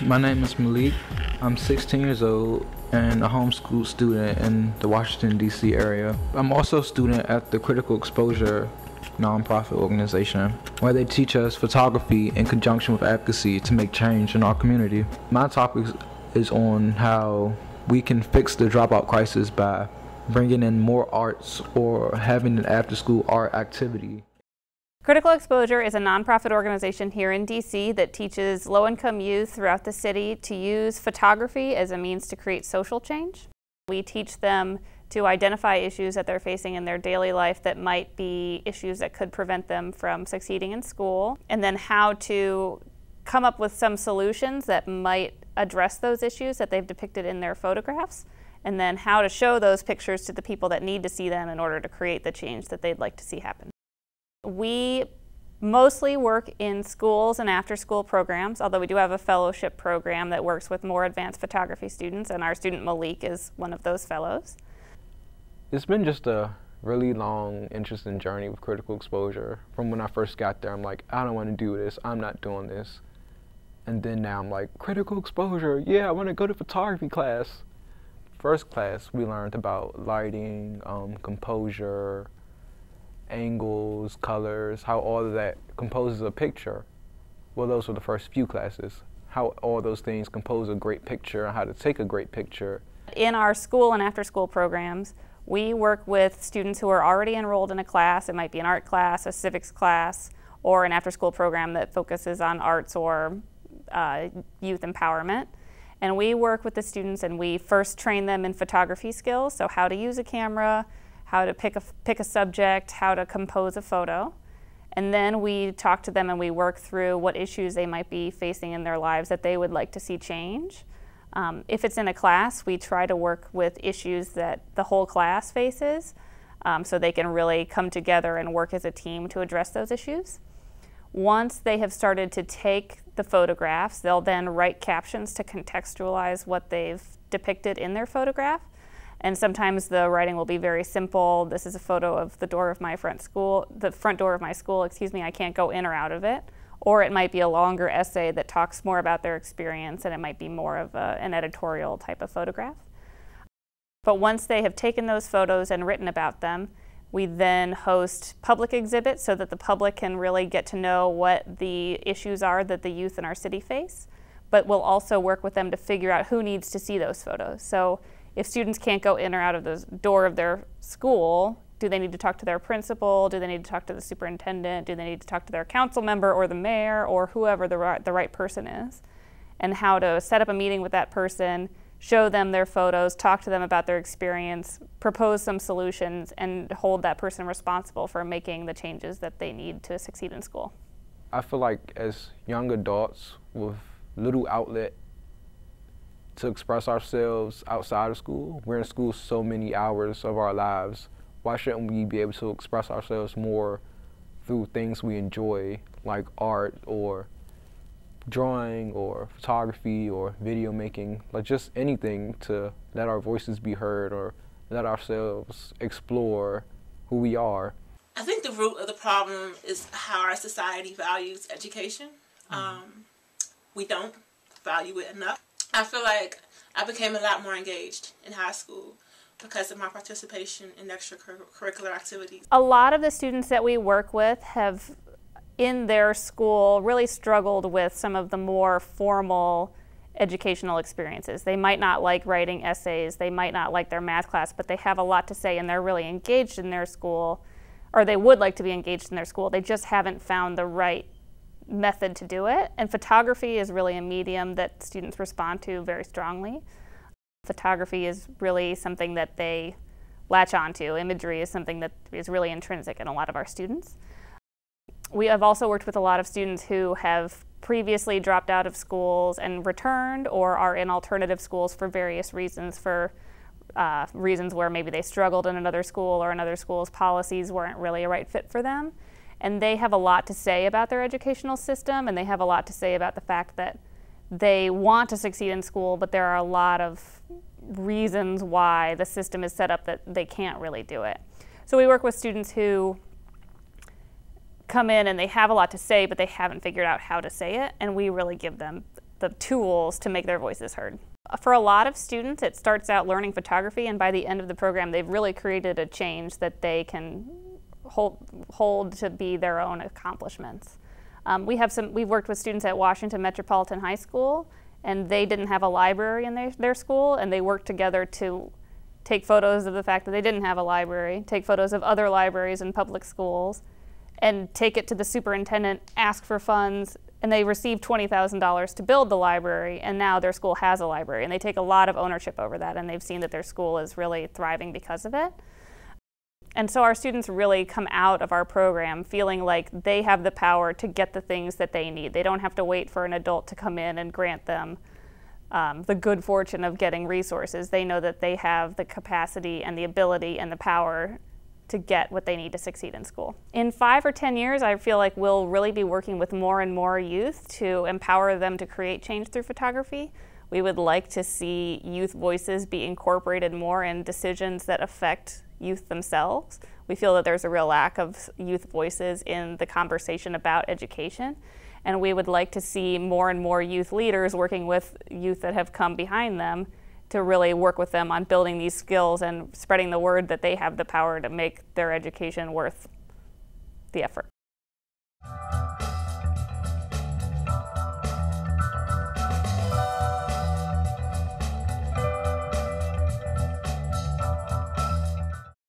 My name is Malik. I'm 16 years old and a homeschool student in the Washington, D.C. area. I'm also a student at the Critical Exposure nonprofit organization, where they teach us photography in conjunction with advocacy to make change in our community. My topic is on how we can fix the dropout crisis by bringing in more arts or having an after-school art activity. Critical Exposure is a nonprofit organization here in DC that teaches low-income youth throughout the city to use photography as a means to create social change. We teach them to identify issues that they're facing in their daily life that might be issues that could prevent them from succeeding in school, and then how to come up with some solutions that might address those issues that they've depicted in their photographs, and then how to show those pictures to the people that need to see them in order to create the change that they'd like to see happen. We mostly work in schools and after-school programs, although we do have a fellowship program that works with more advanced photography students, and our student Malik is one of those fellows. It's been just a really long, interesting journey with Critical Exposure. From when I first got there, I'm like, I don't want to do this, I'm not doing this. And then now I'm like, Critical Exposure, yeah, I want to go to photography class. First class, we learned about lighting, composure, angles, colors, how all of that composes a picture. Well, those were the first few classes. How all those things compose a great picture, and how to take a great picture. In our school and after-school programs, we work with students who are already enrolled in a class. It might be an art class, a civics class, or an after-school program that focuses on arts or youth empowerment. And we work with the students and we first train them in photography skills, so how to use a camera, how to pick a subject, how to compose a photo. And then we talk to them and we work through what issues they might be facing in their lives that they would like to see change. If it's in a class, we try to work with issues that the whole class faces, so they can really come together and work as a team to address those issues. Once they have started to take the photographs, they'll then write captions to contextualize what they've depicted in their photograph. And sometimes the writing will be very simple. This is a photo of the door of my front door of my school, I can't go in or out of it. Or it might be a longer essay that talks more about their experience, and it might be more of an editorial type of photograph. But once they have taken those photos and written about them, we then host public exhibits so that the public can really get to know what the issues are that the youth in our city face. But we'll also work with them to figure out who needs to see those photos. So if students can't go in or out of the door of their school, do they need to talk to their principal? Do they need to talk to the superintendent? Do they need to talk to their council member or the mayor or whoever the right person is? And how to set up a meeting with that person, show them their photos, talk to them about their experience, propose some solutions, and hold that person responsible for making the changes that they need to succeed in school. I feel like as young adults with little outlet to express ourselves outside of school, we're in school so many hours of our lives. Why shouldn't we be able to express ourselves more through things we enjoy, like art or drawing or photography or video making, like just anything to let our voices be heard or let ourselves explore who we are. I think the root of the problem is how our society values education. We don't value it enough. I feel like I became a lot more engaged in high school because of my participation in extracurricular activities. A lot of the students that we work with have, in their school, really struggled with some of the more formal educational experiences. They might not like writing essays, they might not like their math class, but they have a lot to say and they're really engaged in their school, or they would like to be engaged in their school. They just haven't found the right method to do it. And photography is really a medium that students respond to very strongly. Photography is really something that they latch onto. Imagery is something that is really intrinsic in a lot of our students. We have also worked with a lot of students who have previously dropped out of schools and returned, or are in alternative schools for various reasons, reasons where maybe they struggled in another school or another school's policies weren't really a right fit for them. And they have a lot to say about their educational system, and they have a lot to say about the fact that they want to succeed in school, but there are a lot of reasons why the system is set up that they can't really do it. So we work with students who come in and they have a lot to say, but they haven't figured out how to say it, and we really give them the tools to make their voices heard. For a lot of students, it starts out learning photography, and by the end of the program, they've really created a change that they can hold to be their own accomplishments. We've worked with students at Washington Metropolitan High School, and they didn't have a library in their school, and they worked together to take photos of the fact that they didn't have a library, take photos of other libraries in public schools, and take it to the superintendent, ask for funds, and they received $20,000 to build the library, and now their school has a library, and they take a lot of ownership over that, and they've seen that their school is really thriving because of it. And so our students really come out of our program feeling like they have the power to get the things that they need. They don't have to wait for an adult to come in and grant them the good fortune of getting resources. They know that they have the capacity and the ability and the power to get what they need to succeed in school. In 5 or 10 years, I feel like we'll really be working with more and more youth to empower them to create change through photography. We would like to see youth voices be incorporated more in decisions that affect youth themselves. We feel that there's a real lack of youth voices in the conversation about education, and we would like to see more and more youth leaders working with youth that have come behind them to really work with them on building these skills and spreading the word that they have the power to make their education worth the effort.